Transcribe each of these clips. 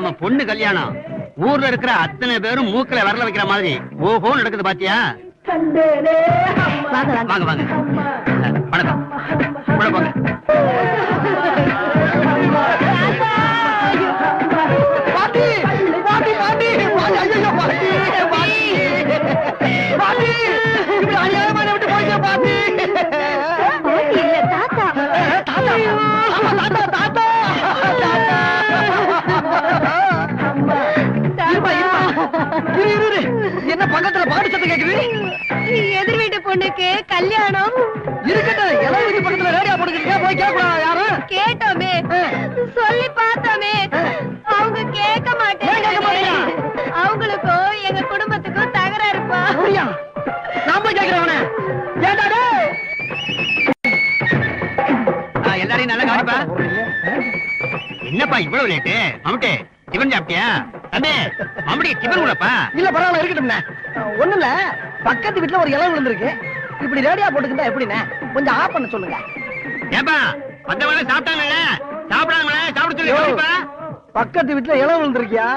நம்ம பொண்ணு கல்யாணம் ஊர்ல இருக்கிற அத்தனை பேரும் மூக்கல விரல வைக்கிற மாதிரி ஓஹோ நடக்குது பாத்தியா? வாங்க வாங்க வணக்கம். உள்ள போங்க. பாட்டி பாட்டி பாட்டி ஐயோ பாட்டி பாட்டி இப்படி அநியாயமான விட்டு போயிட்டே பாட்டி. தாத்தா தாத்தா தாத்தா தாத்தா என்ன பக்கத்துல பாட்டு சத்தம் கேக்குது? எதிர் வீட்டு பொண்ணுக்கு கல்யாணம் இருக்கட்டும். எல்லாம் வீட்டு பக்கத்துல ரேடியோ போட்டுக்கிட்டே போய் கேட்கலாம். யாரும் கேட்டோமே, சொல்லி பார்த்தோமே, அவங்க கேட்க மாட்டேங்க. அவங்களுக்கும் எங்க குடும்பத்துக்கும் தகராறுப்பா. நான் போய் கேட்கிறவன எல்லாரையும் நல்லா கவனிப்பா. என்னப்பா இவ்வளவு லேட்டு? மம்முட்டி டிபன் சாப்பிட்டியா? தம்பி மம்முட்டி டிபன் கூடப்பா. இல்ல பரவாயில்ல இருக்கட்டும்ண்ணே. ஒண்ணு இல்ல, பக்கத்து வீட்டுல ஒரு இலை விழுந்திருக்கு. இப்படி ரேடியா போட்டுக்கிட்டா எப்படிண்ணே? கொஞ்சம் ஆஃப் பண்ண சொல்லுங்க. ஏப்பா வந்தவங்க சாப்பிட்டாங்கல்ல, சாப்பிடாங்களே சாப்பிட சொல்லுப்பா. பக்கத்து வீட்டுல இலை விழுந்திருக்கியா?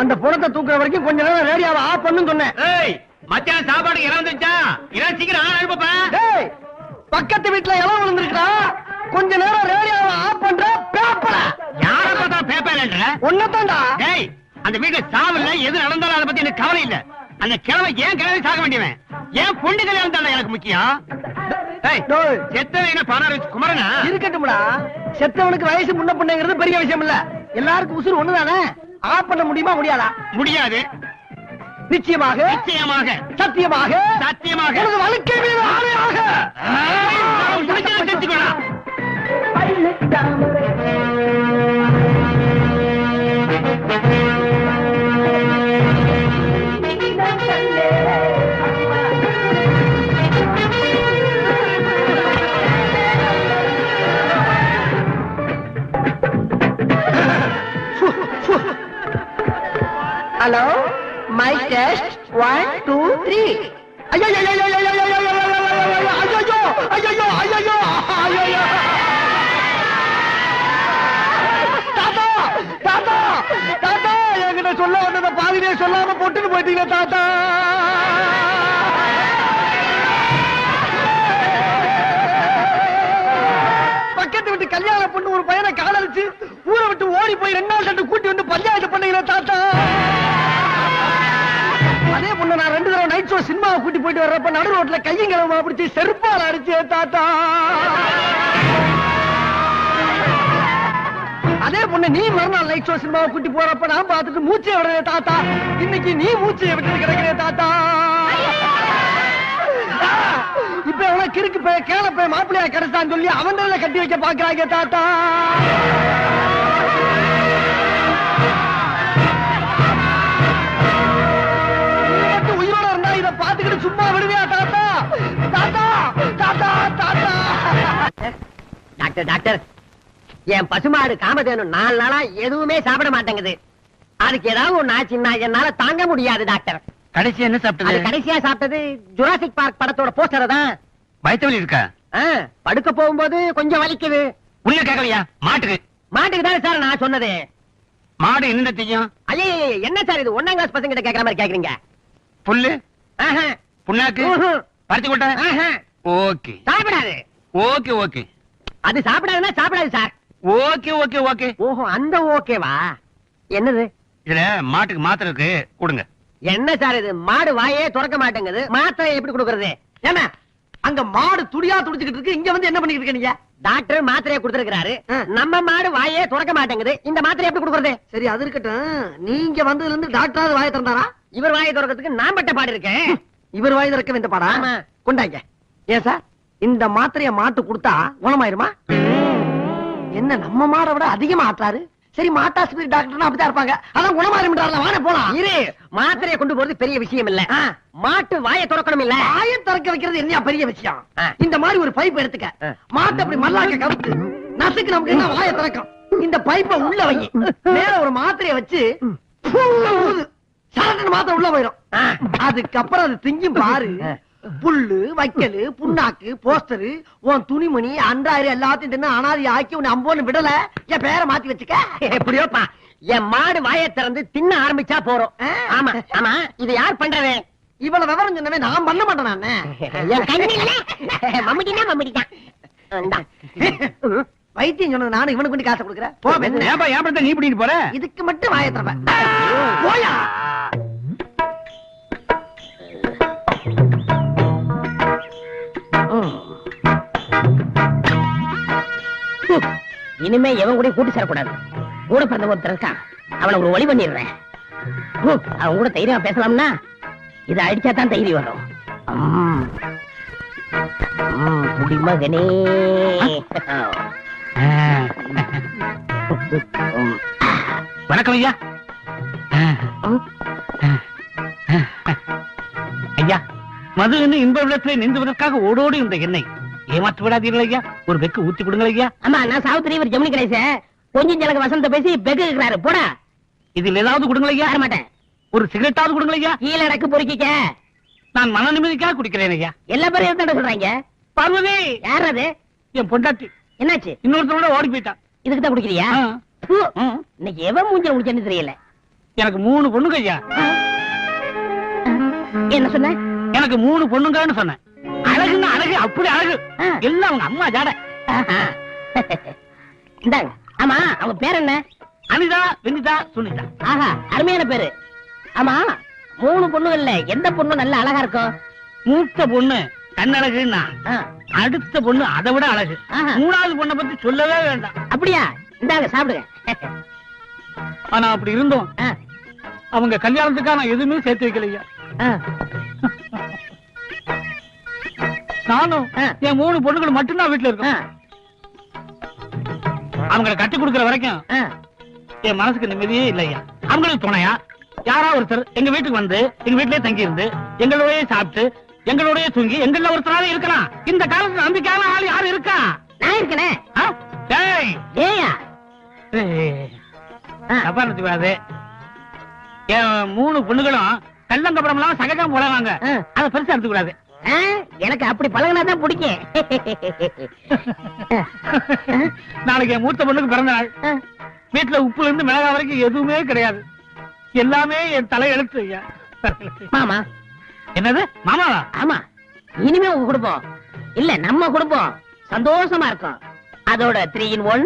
அந்த புறத்தை தூக்குற வரைக்கும் கொஞ்ச நேரம் ரேடியோவை ஆஃப் பண்ணுன்னு சொன்னேன். ஏய் மச்சான் சாப்பாடு இலை வந்துச்சா? இலை சீக்கிரம் அனுப்பப்பா. ஏய் பக்கத்து வீட்டுல இலை விழுந்திருக்கா? கொஞ்ச நேரம் ரேடியோவை ஆஃப் பண்ற பேப்பர. யார பார்த்தா பேப்பர்ன்ற? ஒன்னதான்டா. டேய் அந்த வீட்டுல சாவல்ல எது நடந்தாலும் அத பத்தி எனக்கு கவலை இல்ல. அந்த கிழமை ஏன் கிழமை சாக வேண்டியவன்? ஏன் பொண்ணு கல்யாணம் தானே எனக்கு முக்கியம். ஏய் செத்தவன் என்ன பானார் வச்சு குமரனா? இருக்கட்டும்டா. செத்தவனுக்கு வயசு முன்ன பொண்ணுங்கிறது பெரிய விஷயம் இல்ல. எல்லாருக்கும் உசுறு ஒண்ணுதானே. ஆஃப் பண்ண முடியுமா முடியாதா? முடியாது. நிச்சயமாக நிச்சயமாக சத்தியமாக சத்தியமாக எனது வாழ்க்கை மீது ஆணையாக தெரிஞ்சுக்கணும். Hello my test 1 2 3. ஐயோ ஐயோ ஐயோ ஐயோ ஐயோ ஐயோ ஐயோ ஐயோ தாத்தா தாத்தா தாத்தா என்கிட்ட சொல்ல வந்தத பாதியிலே சொல்லாம போட்டுன்னு போயிட்டீங்க தாத்தா. பக்கத்து விட்டு கல்யாண பொண்ணு ஒரு பையனை காதலிச்சு ஊரை விட்டு ஓடி போய் 2 நாள் கண்டு கூட்டி வந்து பஞ்சாயத்து பண்ணீங்க தாத்தா. அதே பொண்ணு நான் 2 தடவை நைட் ஷோ சினிமாவை கூட்டி போயிட்டு வர்றப்ப நடு ரோட்ல கையும் கிளம்ப பிடிச்சி செருப்பால் அடிச்சே தாத்தா. அதே பொண்ணு நீ மறுநாள் நைட் ஷோ சினிமாவை கூட்டி போறப்ப நான் பார்த்துட்டு மூச்சை விடுறேன் தாத்தா. இன்னைக்கு நீ மூச்சையை விட்டு கிடக்கிறேன் தாத்தா. இப்ப எவ்வளவு கிறுக்கு போய் கேள போய் மாப்பிள்ளையா கிடைச்சான்னு சொல்லி அவன் கட்டி வைக்க பாக்குறாங்க தாத்தா. பாத்துக்கிட்டு சும்மா விடுவியா தாத்தா? தாத்தா தாத்தா தாத்தா. டாக்டர் டாக்டர், என் பசுமாடு காமதேனு 4 நாளா எதுவுமே சாப்பிட மாட்டேங்குது. அதுக்கு ஏதாவது ஒண்ணு ஆச்சுன்னா என்னால தாங்க முடியாது டாக்டர். கடைசியா என்ன சாப்பிட்டது? கடைசியா சாப்பிட்டது ஜுராசிக் பார்க் படத்தோட போஸ்டர் தான். வயிற்று இருக்கா? படுக்க போகும்போது கொஞ்சம் வலிக்குது. உள்ள கேட்கலையா? மாட்டுக்கு மாட்டுக்கு தானே சார் நான் சொன்னது. மாடு என்ன தெரியும்? ஐயே என்ன சார் இது 1ஆம் கிளாஸ் பசங்க கிட்ட கேட்கற மாதிரி கேக்குறீங்க? புல்லு புண்ணாக்கு பறிச்சு கொட்ட ஓகே சாப்பிடாது. ஓகே ஓகே அது சாப்பிடாதுன்னா சாப்பிடாது சார். Okay okay okay. ஓஹோ அந்த ஓகேவா? என்னது இதுல மாட்டுக்கு மாத்திரை இருக்கு கொடுங்க. என்ன சார் இது? மாடு வாயே திறக்க மாட்டேங்குது, மாத்திரை எப்படி கொடுக்கறது? ஏன்னா அங்க மாடு துடியா துடிச்சுக்கிட்டு இருக்கு, இங்க வந்து என்ன பண்ணிட்டு இருக்கீங்க? டாக்டர் மாத்திரையை கொடுத்திருக்காரு, நம்ம மாடு வாயே திறக்க மாட்டேங்குது, இந்த மாத்திரை எப்படி கொடுக்கறது? சரி அது இருக்கட்டும், நீங்க வந்ததுல இருந்து டாக்டர் வாயை திறந்தாரா? இவர் வாயை திறக்கிறதுக்கு நான் பட்ட பாடு இருக்கேன். இவர் வாயை திறக்க வேண்டிய பாடா? கொண்டாங்க. ஏன் சார் இந்த மாத்திரையை மாட்டு கொடுத்தா குணமாயிருமா? என்ன நம்ம மாடை விட அதிகமா ஆட்டாரு? சரி மாட்டாஸ்பத்திரி டாக்டர் அப்படிதான் இருப்பாங்க, அதான் குணமாயிரும்ன்றார்ல, வாங்க போலாம். இரு, மாத்திரையை கொண்டு போறது பெரிய விஷயம் இல்ல, மாட்டு வாயை திறக்கணும் இல்ல. வாயை திறக்க வைக்கிறது என்ன பெரிய விஷயம்? இந்த மாதிரி ஒரு பைப் எடுத்துக்க, மாட்டு அப்படி மல்லாக்க கவுத்து நசுக்கு நமக்கு என்ன வாயை திறக்கும். இந்த பைப்பை உள்ள வை, மேல ஒரு மாத்திரையை வச்சு சரட்டு மாத்திரை உள்ள போயிடும். அதுக்கப்புறம் அது திங்கும் பாரு. புல்லு வைக்கலு புண்ணாக்கு போஸ்டரு உன் துணிமணி அன்றாயிரம் எல்லாத்தையும் தின்னு அனாதி ஆக்கி உன்னை அம்போன்னு விடல, என் பேரை மாத்தி வச்சுக்க. எப்படியோப்பா என் மாடு வாயை திறந்து தின்ன ஆரம்பிச்சா போறோம். ஆமா ஆமா, இது யார் பண்றது? இவ்வளவு விவரம் சொன்னவே நான் பண்ண மாட்டேன் நானு. என் கண்ணில்ல மம்முட்டினா மம்முட்டிதான். வைத்தியம் சொன்னது நானும் இவனுக்கு வேண்டி காசை கொடுக்குறேன். போ மென்னு. ஏன்பா ஏன் பண்ற நீ பிடிக்கிட்டு போற? இதுக்கு மட்டும் வாயை திறப்பேன். போயா. இனிமே எவன் கூட கூட்டி சேரக்கூடாது. கூட பிறந்த ஒருத்தர் இருக்கான், அவனை ஒரு வழி பண்ணிடுறேன். அவன் கூட தைரியமா பேசலாம்னா இதை அடிச்சா தான் தைரியம் வரும். குடிமகனே. வணக்கம் ஐயா. ஐயா, மது இன்ப விளத்திலே நின்றுவதற்காக ஓடோடி இந்த எண்ணெய் ஏமாற்று விடாதீர்கள் ஐயா. ஒரு பெக்கு ஊத்தி கொடுங்க ஐயா. ஆமா, நான் சாவித்திரி, இவர் ஜெமினி கணேச. கொஞ்சம் எனக்கு வசந்த பேசி பெக்கு இருக்கிறாரு. போடா. இதில் ஏதாவது கொடுங்க ஐயா. தர மாட்டேன். ஒரு சிகரெட்டாவது கொடுங்க ஐயா. கீழே அடக்கு பொறுக்கிக்க. நான் மன நிம்மதிக்காக குடிக்கிறேன் ஐயா. எல்லா பேரும் என்ன சொல்றாங்க? பார்வதி. யார் அது? என் பொண்டாட்டி. என்னாச்சு? இன்னொருத்தரோட ஓடி போயிட்டான். இதுக்கு தான் குடிக்கிறியா? இன்னைக்கு எவன் மூஞ்சல் முடிச்சேன்னு தெரியல. எனக்கு 3 பொண்ணுங்க ஐயா. என்ன சொன்ன? எனக்கு 3 பொண்ணுங்கன்னு சொன்னேன். அழகுன்னா அழகு, அப்படி அழகு. எல்லாம் அவங்க அம்மா ஜாட. இந்தாங்க. ஆமா, அவங்க பேர் என்ன? அனிதா, வினிதா, சுனிதா. ஆஹா, அருமையான பேரு. ஆமா, 3 பொண்ணுகள்ல எந்த பொண்ணு நல்ல அழகா இருக்கும்? மூத்த பொண்ணு கண்ணழகுன்னா, அடுத்த பொண்ணு அதை விட அழகு. 3வது பொண்ணை பத்தி சொல்லவே வேண்டாம். அப்படியா? இந்தாங்க சாப்பிடுங்க. ஆனா அப்படி இருந்தோம் அவங்க கல்யாணத்துக்காக நான் எதுவுமே சேர்த்து வைக்கலையா. நானும் என் 3 பொண்ணுகள் மட்டும்தான் வீட்டுல இருக்கேன். அவங்களை கட்டி கொடுக்கிற வரைக்கும் என் மனசுக்கு நிம்மதியே இல்லையா. அவங்களுக்கு துணையா யாரா ஒருத்தர் எங்க வீட்டுக்கு வந்து எங்க வீட்டிலேயே தங்கி இருந்து எங்களோடய சாப்பிட்டு எங்களோடய தூங்கி எங்கள ஒருத்தராவே இருக்கலாம். இந்த காலத்துல நம்பிக்கையான ஆள் யாரு இருக்கா? நான் இருக்கனே. தப்பா நினைச்சுக்காது. என் 3 பொண்ணுகளும் கள்ளங்கப்படம் எல்லாம் சகஜம் போடுவாங்க. அதை பெருசா எடுத்துக்கூடாது. எனக்கு அப்படி பழகினாதான் பிடிக்கும். நாளைக்கு என் மூத்த பொண்ணுக்கு பிறந்த நாள். வீட்டுல உப்புல இருந்து மிளகா வரைக்கும் எதுவுமே கிடையாது. எல்லாமே என் தலை எழுத்து. மாமா. என்னது மாமாவா? ஆமா, இனிமே உங்க குடும்பம் இல்ல நம்ம குடும்பம் சந்தோஷமா இருக்கும். அதோட 3 in 1.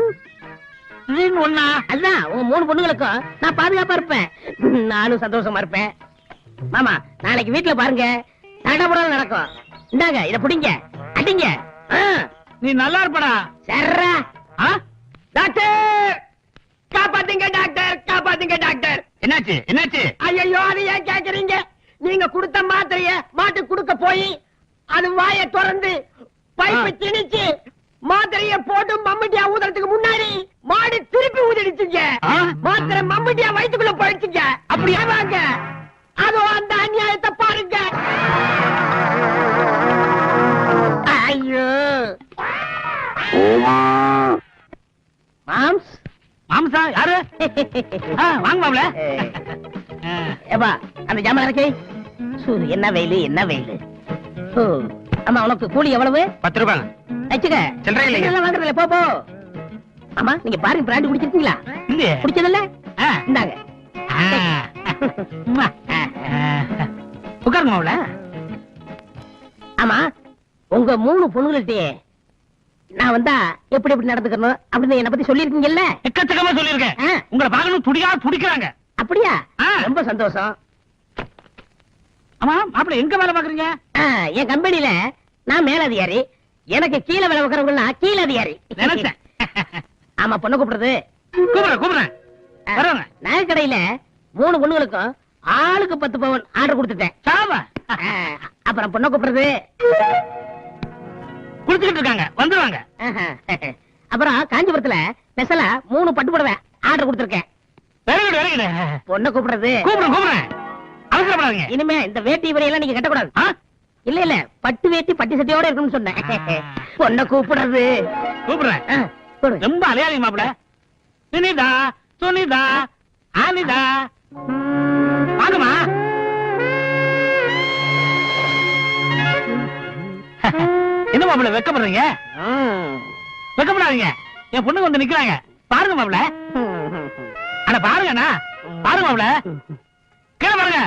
3 in 1. அதுதான் உங்க 3 பொண்ணுங்களுக்கும் நான் பாதுகாப்பா இருப்பேன். நானும் சந்தோஷமா இருப்பேன். மாமா, நாளைக்கு வீட்டுல பாருங்க தடபுடல் நடக்கும். இந்தாங்க, இத புடிங்க, அடிங்க. நீ நல்லா இருப்படா. சர்ரா. டாக்டர் காப்பாத்துங்க, டாக்டர் காப்பாத்துங்க டாக்டர். என்னாச்சு என்னாச்சு? ஐயோ, அது ஏன் கேக்குறீங்க? நீங்க கொடுத்த மாத்திரைய மாட்டு குடுக்க போய் அது வாயை திறந்து பைப்பை திணிச்சு மாத்திரைய போட்டு மம்முட்டியா ஊதுறதுக்கு முன்னாடி மாடு திருப்பி ஊதிடுச்சுங்க. மாத்திரை மம்முட்டியா வயிற்றுக்குள்ள போயிடுச்சுங்க. அப்படியே வாங்க, அதோ அந்த அநியாயத்தை பாருங்க. ஐயோ மாம்ஸ். மாம்சா யாரு? வாங்க மாப்ள. ஏப்பா, அந்த ஜாமான் இருக்கே. சூரு, என்ன வெயிலு என்ன வெயிலு. ஆமா, உனக்கு கூலி எவ்வளவு? 10 ரூபாய். வச்சுக்க. சில்லறை இல்லைங்க. எல்லாம் வாங்குறதுல போ போ. ஆமா, நீங்க பாருங்க, பிராண்ட் குடிச்சிருக்கீங்களா? இல்லையே. குடிச்சதில்ல? இந்தாங்க. உட்காருங்க மாப்ள. ஆமா, உங்க 3 பொண்ணுகள்கிட்ட நான் வந்தா எப்படி எப்படி நடந்துக்கணும் அப்படின்னு என்ன பத்தி சொல்லிருக்கீங்கல்ல? எக்கச்சக்கமா சொல்லிருக்கேன். உங்களை பார்க்கணும் துடியா துடிக்கிறாங்க. அப்படியா? ரொம்ப சந்தோஷம். ஆமா மாப்பிள்ள, எங்க வேலை பாக்குறீங்க? என் கம்பெனில நான் மேலதிகாரி, எனக்கு கீழே வேலை பார்க்கறவங்க கீழ அதிகாரி. நினைச்சேன். ஆமா, பொண்ணு கூப்பிடுறது. கூப்பிடுறேன். நகைக்கடையில 3 பொண்ணுகளுக்கும் ஆளுக்கு 10 பவுன் ஆர்டர் கொடுத்துட்டேன். அப்புறம் பொண்ணு கூப்பிடுறது குடுத்துக்கிட்டு இருக்காங்க, வந்துருவாங்க. அப்புறம் காஞ்சிபுரத்துல ஸ்பெஷலா 3 பட்டு புடவை ஆர்டர் கொடுத்திருக்கேன். பொண்ணு கூப்பிடுறது. கூப்பிடுறேன். அவசரப்படாதீங்க. இனிமே இந்த வேட்டி வரையெல்லாம் நீங்க கட்டக்கூடாது. இல்ல இல்ல, பட்டு வேட்டி பட்டி சட்டையோட இருக்குன்னு சொன்னேன். பொண்ணை கூப்பிடுறது. கூப்பிடுறேன். ரொம்ப அலையாதீங்க மாப்பிள்ள. சுனிதா சுனிதா ஆனிதா வாங்கம்மா. என்ன மாப்பிள்ள வெக்கப்படுறீங்க? வெக்கப்படாதீங்க. என் பொண்ணுக்கு வந்து நிக்கிறாங்க பாருங்க மாப்பிள்ள. அட பாருங்கண்ணா, பாருங்க அவள கீழே பாருங்க.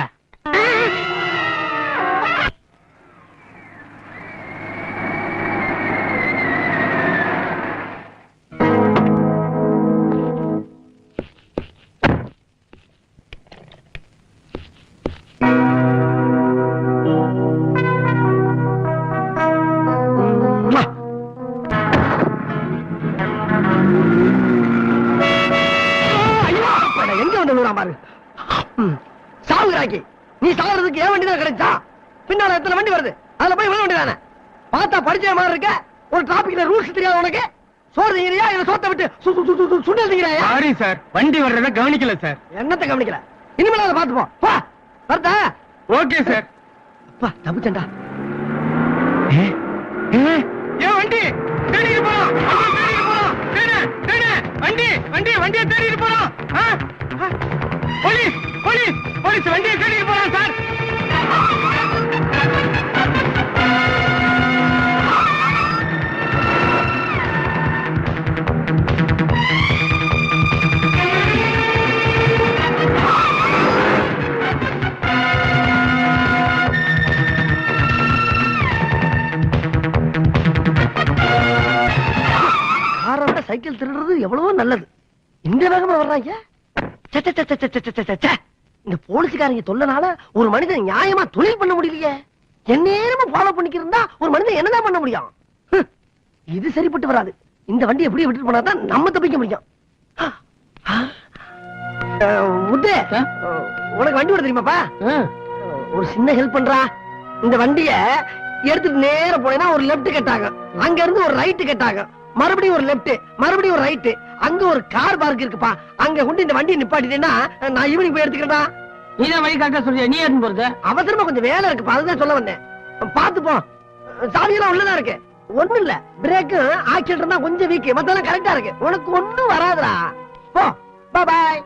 சாவுகிறாக்கி நீ சாகுறதுக்கு ஏன் வண்டிதான் கிடைச்சா? பின்னால எத்தனை வண்டி வருது, அதுல போய் விழ வேண்டியதானே? பார்த்தா படிச்ச மாதிரி இருக்க, ஒரு டிராபிக்ல ரூல்ஸ் தெரியாது உனக்கு. சோறு திங்கிறியா இல்ல சோத்த விட்டு சுண்டல் திங்கிறாயா? சாரி சார், வண்டி வர்றத கவனிக்கல சார். என்னத்தை கவனிக்கல? இனிமேல அதை பார்த்துப்போம். வா வரதா? Okay sir. அப்பா தப்பிச்சண்டா. ஏன் வண்டி தேடிட்டு போறோம், வண்டியை தேடிட்டு போறோம். போலீஸ் போலீஸ் போலீஸ் வண்டியை தேடிட்டு போறோம் சார். சைக்கிள் திருடுறது எவ்வளவோ நல்லது. இந்த வேகமா வர்றாங்க. இந்த போலீஸ்காரங்க தொல்லனால ஒரு மனிதன் நியாயமா தொழில் பண்ண முடியலையே. எந்நேரமும் ஃபாலோ பண்ணிக்கிருந்தா ஒரு மனிதன் என்னதான் பண்ண முடியும்? இது சரிப்பட்டு வராது. இந்த வண்டி எப்படி விட்டு போனா தான் நம்ம தப்பிக்க முடியும். முத்து, உனக்கு வண்டி ஓட தெரியுமாப்பா? ஒரு சின்ன ஹெல்ப் பண்றா. இந்த வண்டிய எடுத்துட்டு நேர போனேன்னா ஒரு லெப்ட் கட்டாங்க, அங்க இருந்து ஒரு ரைட் கட்டாங்க, மறுபடியும் ஒரு லெப்ட், மறுபடியும் ஒரு ரைட். அங்க ஒரு கார் பார்க் இருக்குப்பா, அங்க கொண்டு இந்த வண்டியை நிப்பாட்டிட்டேன்னா நான் ஈவினிங் போய் எடுத்துக்கிறேன்டா. நீதான் வழி காட்ட சொல்றியா? நீ ஏன் போறது? அவசரமா கொஞ்சம் வேலை இருக்குப்பா, அதுதான் சொல்ல வந்தேன். பாத்துப்போம், சாவியெல்லாம் உள்ளதா இருக்கு. ஒண்ணும் இல்ல, பிரேக்கு ஆக்சிடென்ட் தான் கொஞ்சம் வீக், மத்தெல்லாம் கரெக்டா இருக்கு. உனக்கு ஒண்ணும் வராதுடா. போ, பாய்.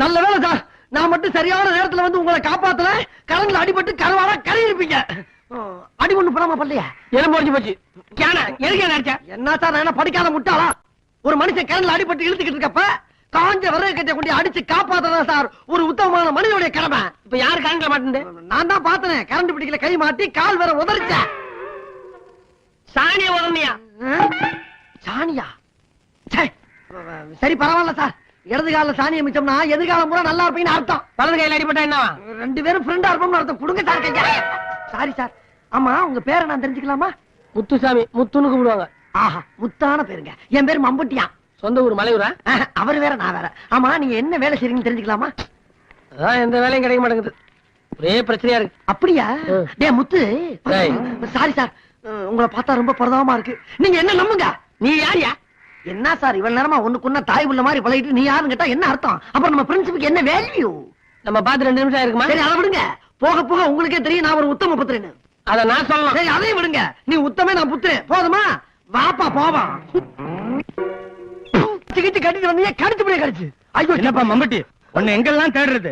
நல்ல வேலை சார், நான் மட்டும் சரியான நேரத்துல வந்து உங்களை காப்பாத்தல. கரண்ட்ல அடிபட்டு கருவாடா கரை இருப்பீங்க. அடி ஒண்ணு போடாம பண்ணலையா? எலும்பு உடைஞ்சு போச்சு. என்ன சார், நான் படிக்காத முட்டாளா? ஒரு மனுஷன் கரண்ட்ல அடிபட்டு இழுத்துக்கிட்டு இருக்கப்ப காஞ்ச விறகு கட்டை கொண்டு அடிச்சு காப்பாத்ததான் சார் ஒரு உத்தமமான மனிதனுடைய கடமை. இப்ப யாரு கரண்ட்ல மாட்டேன்? நான் தான் பார்த்தேன், கரண்ட் பிடிக்கல கை மாட்டி கால் வேற உதறிச்ச. சாணியா உதனியா? சாணியா? சரி பரவாயில்ல சார், இடது கால சாணியை மிச்சம்னா எதிர்காலம் பூரா நல்லா இருப்பீங்கன்னு அர்த்தம். வலது கையில அடிபட்டா என்ன? ரெண்டு பேரும் ஃப்ரெண்டா இருப்போம்னு அர்த்தம். கொடுங்க சார் கையா. Sorry sir. ஆமா, உங்க பேரை நான் தெரிஞ்சுக்கலாமா? முத்துசாமி, முத்துன்னு கூப்பிடுவாங்க. ஆஹா, முத்தான பேருங்க. என் பேரு மம்புட்டியா. சொந்த ஊர் மலையூரா? அவர் வேற நான் வேற. ஆமா, நீங்க என்ன வேலை செய்றீங்கன்னு தெரிஞ்சுக்கலாமா? அதான் எந்த வேலையும் கிடைக்க மாட்டேங்குது, ஒரே பிரச்சனையா இருக்கு. அப்படியா? டேய் முத்து, சாரி சார், உங்களை பார்த்தா ரொம்ப பரதாபமா இருக்கு. நீங்க என்ன நம்புங்க. நீ யாரியா? என்ன சார் இவ்வளவு நேரமா ஒண்ணுக்குன்னா தாய் உள்ள மாதிரி பழகிட்டு நீ யாருன்னு கேட்டா என்ன அர்த்தம்? அப்புறம் நம்ம பிரின்சிபுக்கு என்ன வேல்யூ? நம்ம பார்த்து 2 நிமிஷம் இருக்குமா? சரி அதை விடுங்க, போக போக உங்களுக்கே தெரியும் நான் ஒரு உத்தம புத்திரன்னு. அத நான் சொல்லலாம். சரி அதையும் விடுங்க, நீ உத்தமே நான் புத்திர. போதுமா? வாப்பா போவா. டிக்கெட் கட்டிட்டு வந்தீங்க, கடிச்சு போய் கடிச்சு. ஐயோ என்னப்பா மம்பட்டி, உன்னை எங்கெல்லாம் தேடுறது?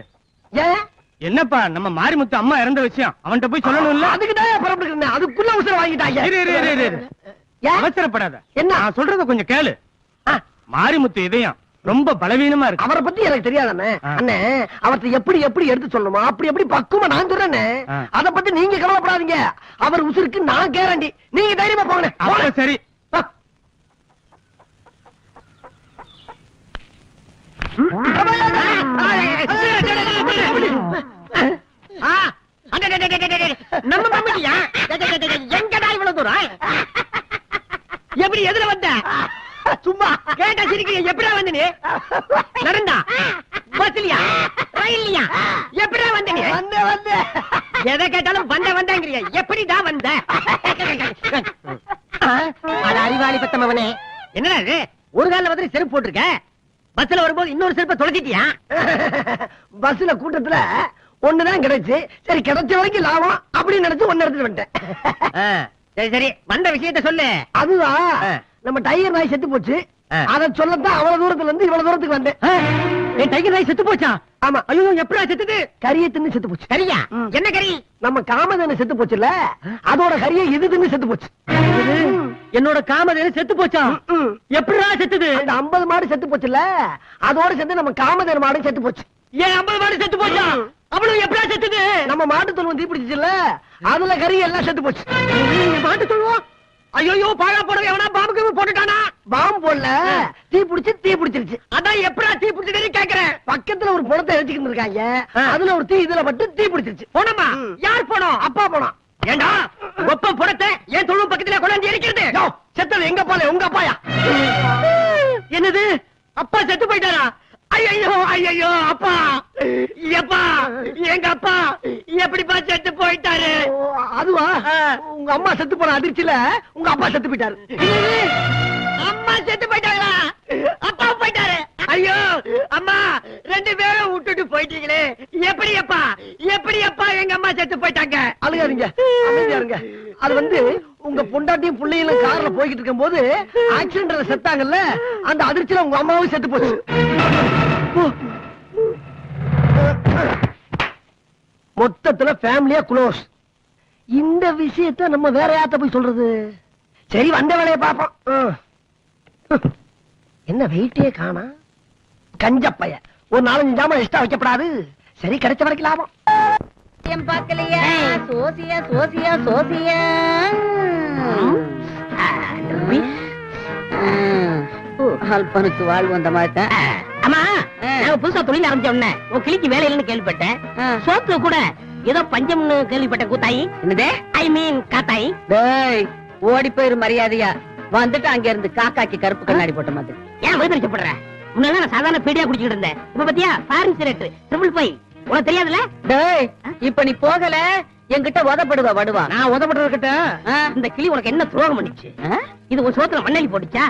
ஏன் என்னப்பா, நம்ம மாரிமுத்து அம்மா இறந்த விஷயம் அவன்கிட்ட போய் சொல்லணும்ல? அதுக்குதான் பரப்பிட்டு அதுக்குள்ள உசுர வாங்கிட்டாங்க. அவசரப்படாத, என்ன நான் சொல்றத கொஞ்சம் கேளு. மாரிமுத்து இதயம் ரொம்ப பலவீனமா இருக்கு. அவரை பத்தி எனக்கு தெரியாதானே அண்ணே. அவர்த்தை எப்படி எப்படி எடுத்து சொல்லணுமா அப்படி எப்படி பக்குவமா நான் சொல்றேன்னு. அத பத்தி நீங்க கவலைப்படாதீங்க, அவர் உசுருக்கு நான் கேரண்டி. நீங்க தைரியமா போங்க. சரி. நம்ம மம்மிட்டியா? எங்கடா இவ்வளவு தூரம்? எப்படி எதுல வந்த? சும்மா கேட்டா சிரிக்கிறீங்க. எப்படா வந்து நீ? நடந்தா? பஸ்லியா? ரயில்லையா? எப்படா வந்து நீ? வந்த எதை கேட்டாலும் வந்தாங்கிறீங்க. எப்படிடா வந்த? அட அறிவாளி பத்தமவனே, என்னடா இது ஒரு கால வந்து செருப்பு போட்டிருக்க? பஸ்ல வரும்போது இன்னொரு செருப்பை தொலைச்சிட்டியா? பஸ்ல கூட்டத்துல ஒண்ணுதான் கிடைச்சு, சரி கிடைச்ச வரைக்கும் லாபம் அப்படின்னு நினைச்சு ஒன்னு எடுத்துட்டு வந்துட்டேன். சரி சரி, வந்த விஷயத்த சொல்லு. அதுதான் நம்ம டைகர் நாய் செத்து போச்சு. அத சொல்லத்தான் அவ்வளவு தூரத்துல இருந்து இவ்வளவு தூரத்துக்கு வந்தேன். என் டைகர் நாய் செத்து போச்சா? ஆமா. ஐயோ, எப்படா செத்துது? கறியை தின்னு செத்து போச்சு. கரியா? என்ன கறி? நம்ம காமதேனு செத்து போச்சுல, அதோட கறியை இது தின்னு செத்து போச்சு. என்னோட காமதேனு செத்து போச்சா? எப்படா செத்துது? அந்த 50 மாடு செத்து போச்சுல, அதோட சேர்ந்து நம்ம காமதேனு மாடு செத்து போச்சு. ஏன் 50 மாடு செத்து போச்சா? அவ்வளவு எப்படா செத்துது? நம்ம மாட்டு தொழுவம் தீப்பிடிச்சுல, அதுல கறி எல்லாம் செத்து போச்சு. மாட்டு தொழுவம்? ஐயோ, பாழா போடவே எவனா பாம்புக்கு போட்டுட்டானா? பாம்பு போடல, தீ பிடிச்சிருச்சு. அதான் எப்படா தீ பிடிச்சதுன்னு கேக்குறேன். பக்கத்துல ஒரு பணத்தை வச்சுக்கிட்டு இருக்காங்க, அதுல ஒரு தீ இதுல பட்டு தீ பிடிச்சிருச்சு. போனமா? யார் போனோம்? அப்பா போனா. ஏண்டா ஒப்ப புறத்தை என் தொழுவம் பக்கத்துல கொண்டாந்து எரிக்கிறது? செத்தது எங்க அப்பால, உங்க அப்பாயா? என்னது, அப்பா செத்து போயிட்டாரா? ஐயோ ஐயோ, அப்பா எப்பா, எங்க அப்பா எப்படிப்பா செத்து போயிட்டாரு? அதுவா, உங்க அம்மா செத்து போன அதிர்ச்சியில உங்க அப்பா செத்து போயிட்டாரு. அம்மா செத்து போயிட்டாங்களா? அப்பா போயிட்டாரு? ஐயோ அம்மா, 2 பேரும் விட்டுட்டு போயிட்டீங்களே, எப்படி அப்பா, எப்படி அப்பா எங்க அம்மா செத்து போயிட்டாங்க? அழுகாதீங்க, அமைதியா இருங்க. அது வந்து உங்க பொண்டாட்டியும் பிள்ளைகளும் கார்ல போய்கிட்டு இருக்கும் போது ஆக்சிடென்ட்ல செத்தாங்கல்ல, அந்த அதிர்ச்சியில உங்க அம்மாவும் செத்து போச்சு. மொத்தத்துல ஃபேமிலியா க்ளோஸ். இந்த விஷயத்த நம்ம வேற யார்ட்ட போய் சொல்றது? சரி, வந்த வேலையை பாப்போம். என்ன வெயிட்டே காணா, கஞ்சப்பைய ஒரு 4-5 ஜாமான் எக்ஸ்ட்ரா வைக்கப்படாது. சரி, கிடைச்ச வரைக்கும் லாபம். பாக்கலையா? சோசியா சோசியா சோசியா. அல்பனுக்கு வாழ்வு வந்த மாதிரி. அம்மா, நாங்க புதுசா தொழில் ஆரம்பிச்ச உடனே உன் கிளிக்கு வேலை இல்லைன்னு கேள்விப்பட்டேன். சோத்துல கூட ஏதோ பஞ்சம்னு கேள்விப்பட்டேன். கூத்தாயி என்னது? ஐ மீன் காத்தாயி. டேய், ஓடி போயிரு மரியாதையா. வந்துட்டு அங்க இருந்து காக்காக்கு கருப்பு கண்ணாடி போட்ட மாதிரி. ஏன் வைத்தறிச்சப்படுற? முன்னால நான் சாதாரண பீடியா குடிச்சிட்டு இருந்தேன். இப்ப பாத்தியா, ஃபாரின் சிகரெட், 555. உனக்கு தெரியாதுல? டேய், இப்ப நீ போகல என்கிட்ட உதப்படுவா வடுவா. நான் உதப்படுறதுக்கிட்ட இந்த கிளி உனக்கு என்ன துரோகம் பண்ணிச்சு? இது ஒரு சோத்துல மண்ணெலி போட்டுச்சா?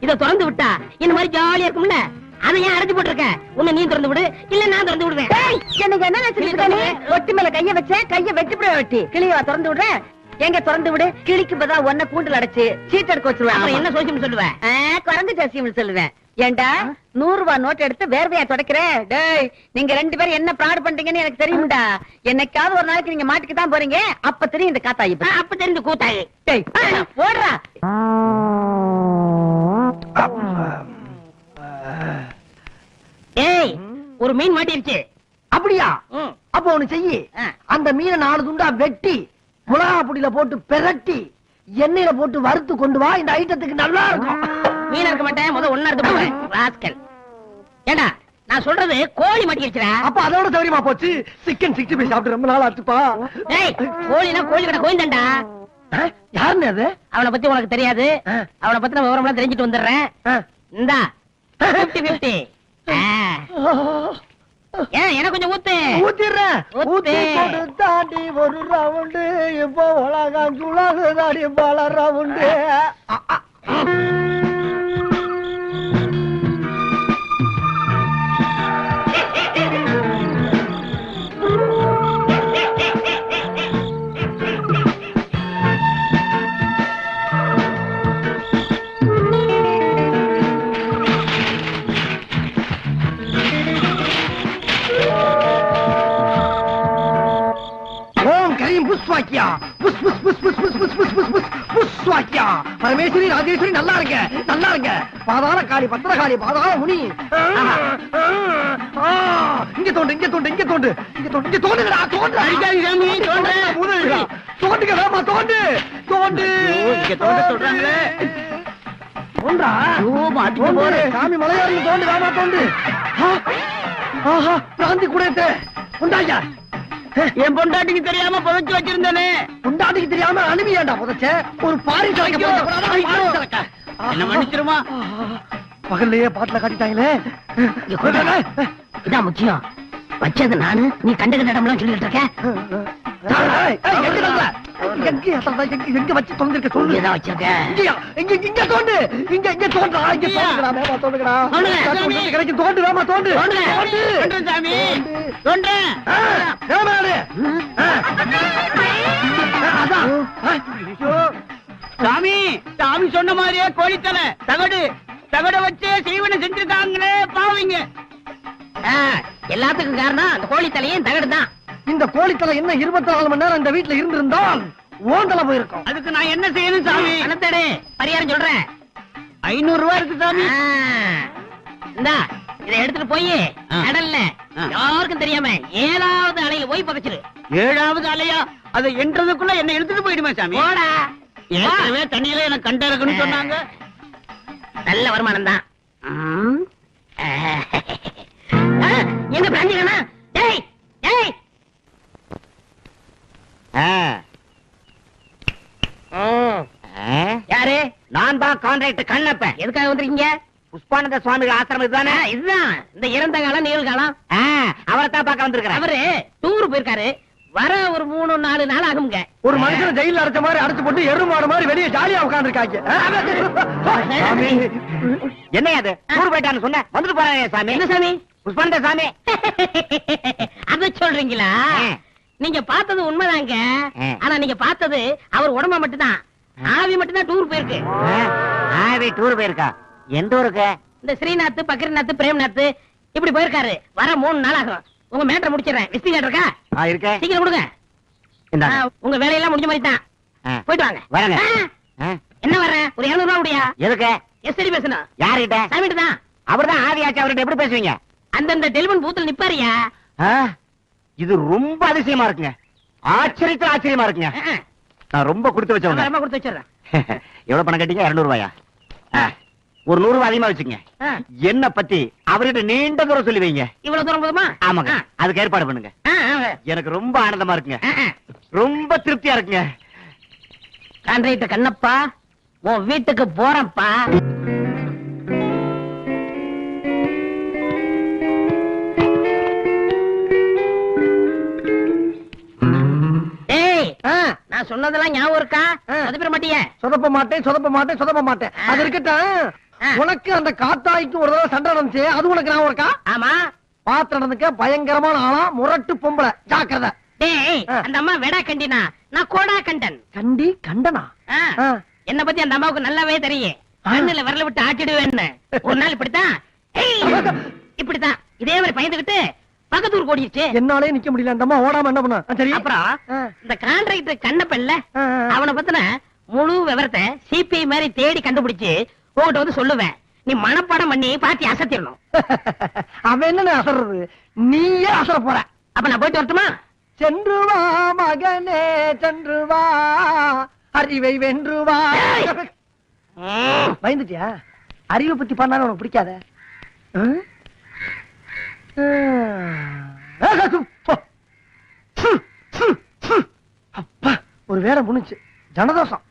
இத திறந்து விட்டா இந்த மாதிரி ஜாலியா இருக்கும்ல, அதை ஏன் அடைச்சு போட்டிருக்க? உன்னை நீ திறந்து விடு, இல்ல நான் திறந்து விடுவேன். எனக்கு என்ன நினைச்சிருக்க? ஒட்டி மேல கைய வச்ச, கைய வெட்டி போட வெட்டி கிளியவா திறந்து விடுறேன்? எங்க திறந்து விடு, கிளிக்கு பதிலா ஒன்ன கூண்டுல அடைச்சு சீட் எடுக்க வச்சிருவேன். என்ன சோசியம் சொல்லுவேன்? குறைஞ்ச சசியம் சொல்லுவேன். ஏண்டா 100 ரூபாய் நோட் எடுத்து வேர்வையா தொடக்கிற? டேய், நீங்க 2 பேரும் என்ன பிராட் பண்றீங்கன்னு எனக்கு தெரியும்டா. என்னைக்காவது ஒரு நாளைக்கு நீங்க மாட்டுக்கு தான் போறீங்க, அப்ப தெரியும் இந்த காத்தாயி. அப்ப தெரிஞ்சு கூத்தாயி. டேய், போடுறா. ஏய், ஒரு மீன் மாட்டிருச்சு. அப்படியா? அப்ப ஒண்ணு செய்யி, அந்த மீனை 4 துண்டா வெட்டி மிளகா பொடியில போட்டு பெரட்டி எண்ணெயில போட்டு வறுத்து கொண்டு வா. இந்த ஐட்டத்துக்கு நல்லா இருக்கும். மீன் இருக்க மாட்டேன், முதல்ல ஒண்ணா எடுத்து போறேன். ராஸ்கல். ஏண்டா, நான் சொல்றது கோழி மாட்டிருச்சுடா. அப்ப அதோட சௌரியமா போச்சு. சிக்கன் 65 சாப்பிட்டு ரொம்ப நாள் ஆச்சுப்பா. ஏய், கோழினா கோழி கடை கோயிந்தாண்டா. யாருன்னு அது? அவனை பத்தி உனக்கு தெரியாது. அவனை பத்தின விவரம்லாம் தெரிஞ்சுட்டு வந்துடுறேன். இந்தா 50-50. ஏன் எனக்கு கொஞ்சம் ஊத்து. ஊத்திடுறேன். ஊத்தி போட்டு தாண்டி ஒரு ரவுண்டு, இப்போ உலகம் சுழகு தாடி பல ரவுண்டு. புஷ்வாக்கியா, புஷ் புஷ் புஷ் புஷ் புஷ் புஷ் புஷ் புஷ் புஷ் புஷ்வாக்கியா. பரமேஸ்வரி ராஜேஸ்வரி நல்லா இருங்க, நல்லா இருங்க. பாதாள காளி, பத்திரகாளி, பாதாள முனி. இங்க தோண்டு, இங்க தோண்டு, இங்க தோண்டு, இங்க தோண்டு, இங்க தோண்டுடா, தோண்டு. தோண்டுங்க வேமா, தோண்டு, தோண்டு. இங்க தோண்டு சொல்றாங்களே. தோண்டா. சாமி மலையாளி தோண்டு, வேமா தோண்டு. ஆஹா, பிராந்தி கூட உண்டாயா. என் பொண்டாட்டிக்கு தெரியாம புதைச்சு வச்சிருந்தேனே. பொண்டாட்டிக்கு தெரியாம அனுப்பியாண்டா புதைச்ச? ஒரு பாரி சரக்க என்ன மன்னிச்சிருமா? பகல்லையே பாட்டுல காட்டிட்டாங்களே. இதான் முக்கியம். வச்சது நானு, நீ கண்ட இடம்லாம் சொல்லிட்டு இருக்க. எங்க வச்சு தொந்திருக்க சொல்லு. இதான் வச்சிருக்கேன். இங்க தோண்டு. இங்க தோண்டா. இங்க தோண்டுடா. வேமா தோண்டுடா. கிடைக்கும். தோண்டு வேமா தோண்டு. தோண்டு சாமி. தோண்டு. வேமா ஆடு. அதான். சாமி சாமி சொன்ன மாதிரியே கோழித்தலை தகடு வச்சு செய்வன செஞ்சிருக்காங்களே பாவீங்க. எல்லாத்துக்கும் காரணம் அந்த கோழி தலையும் தகடு தான். இந்த கோழித்தலை என்ன 24 மணி நேரம் இந்த வீட்டுல இருந்திருந்தால் ஓந்தல போயிருக்கும். அதுக்கு நான் என்ன செய்யணும் சாமி? பணத்தேடு பரிகாரம் சொல்றேன். 500 ரூபாய் இருக்கு சாமி. இந்தா இதை எடுத்துட்டு போய் கடல்ல யாருக்கும் தெரியாம 7வது அலையில போய் பதச்சிரு. 7வது அலையா? அதை என்றதுக்குள்ள என்ன எடுத்துட்டு போயிடுமே சாமி. போடா. ஏற்கனவே தண்ணியில எனக்கு கண்ட இருக்குன்னு சொன்னாங்க. நல்ல வருமானம் தான். எங்க பிராஞ்சிக்கணா? டேய் டேய். யாரு? நான் தான் கான்ட்ராக்டர் கண்ணப்பன். எதுக்காக வந்திருக்கீங்க? புஷ்பானந்த சுவாமிகள் ஆசிரமம் இதுதானே? இதுதான் இந்த இறந்த காலம் நிகழ்காலம். அவரைத்தான் பார்க்க வந்திருக்கிறேன். அவரு டூர் போயிருக்காரு. வர ஒரு 3-4 நாள் ஆகுங்க. ஒரு மனுஷன் ஜெயில அடைச்ச மாதிரி அடைச்சு போட்டு எருமாடு மாதிரி வெளியே ஜாலியா உட்கார்ந்துருக்காங்க. என்ன அது? டூர் போயிட்டான்னு சொன்ன வந்துட்டு போறாங்க சாமி. என்ன சாமி? புஷ்பானந்த சாமி. அத சொல்றீங்களா? நீங்க பார்த்தது உண்மைதாங்க. ஆனா நீங்க பார்த்தது அவர் உடம்ப மட்டும்தான். ஆவி மட்டும்தான் டூர் போயிருக்கு. ஆவி டூர் போயிருக்கா? எந்த ஊருக்கு? இந்த ஸ்ரீநாத், பக்ரிநாத், பிரேம்நாத் இப்படி போயிருக்காரு. வர 3 நாள் ஆகும். உங்க மேட்டரை முடிச்சிடறேன். விஸ்திகேட் இருக்கா? இருக்கேன். சீக்கிரம் கொடுங்க. உங்க வேலையெல்லாம் முடிஞ்ச மாதிரி தான். போயிட்டு வாங்க. வரங்க. என்ன வர்றேன்? ஒரு 200 ரூபா முடியா? எதுக்கு? எஸ்டி பேசணும். யார்கிட்ட? சாமிட்டு தான். அவர்தான் ஆவி ஆச்சு. அவர்கிட்ட எப்படி பேசுவீங்க? அந்தந்த டெலிபோன் பூத்துல நிப்பாரியா? இது ரொம்ப அதிசயமா இருக்குங்க. ஆச்சரியத்துல ஆச்சரியமா இருக்குங்க. நான் ரொம்ப கொடுத்து வச்சவங்க. ரொம்ப கொடுத்து வச்சிடறேன். எவ்வளவு பணம் கட்டிங்க? 200 ரூபாயா? ஒரு 100 ரூபாய் அதிகமா வச்சுங்க. என்ன பத்தி அவர்கிட்ட நீண்ட தூரம் சொல்லி வைங்க. இவ்வளவு தூரம் போதுமா? ஆமாங்க. அதுக்கு ஏற்பாடு பண்ணுங்க. எனக்கு ரொம்ப ஆனந்தமா இருக்குங்க. ரொம்ப திருப்தியா இருக்குங்க. கான்ட்ராக்டர் கண்ணப்பா, உன் வீட்டுக்கு போறேன்ப்பா. நான் சொன்னதெல்லாம் ஞாபகம் இருக்கா? சொதப்பிட மாட்டிய? சொதப்ப மாட்டேன். அது இருக்கட்டும். உனக்கு அந்த காத்தாய்க்கு ஒரு தடவை சண்டை நடந்துச்சு. அது உனக்கு ஞாபகம் இருக்கா? ஆமா. பாத்து நடந்துக்க பயங்கரமான ஆளா, முரட்டு பொம்பளை. ஜாக்கிரதை. டேய், அந்த அம்மா வெடா கண்டினா, நான் கோடா கண்டன். கண்டி கண்டனா? என்ன பத்தி அந்த அம்மாவுக்கு நல்லாவே தெரியும். கண்ணுல விரல விட்டு ஆட்டிடுவேன்னு. ஒரு நாள் இப்படித்தான் இப்படித்தான் இதே மாதிரி பயந்துகிட்டு பக்கத்தூர் ஓடிடுச்சு. என்னாலே நிக்க முடியல. அந்த அம்மா ஓடாம என்ன பண்ண? சரி. அப்புறம் இந்த கான்ட்ராக்டர் கண்ணப்பல்ல, அவனை பத்தின முழு விவரத்தை சிபிஐ மாதிரி தேடி கண்டுபிடிச்சு உங்ககிட்ட வந்து சொல்லுவேன். நீ மனப்பாடம் பண்ணி பாத்தி அசத்திடணும். அவன் என்ன அசறது? நீயே அசர போற. அப்ப நான் போயிட்டு வரட்டுமா? சென்று வா மகனே, சென்று வா, அறிவை வென்று வா. பயந்துட்டியா? அறிவை பத்தி பண்ணாலும் உனக்கு பிடிக்காத? அப்பா, ஒரு வேலை முடிஞ்சு. ஜனதோஷம்.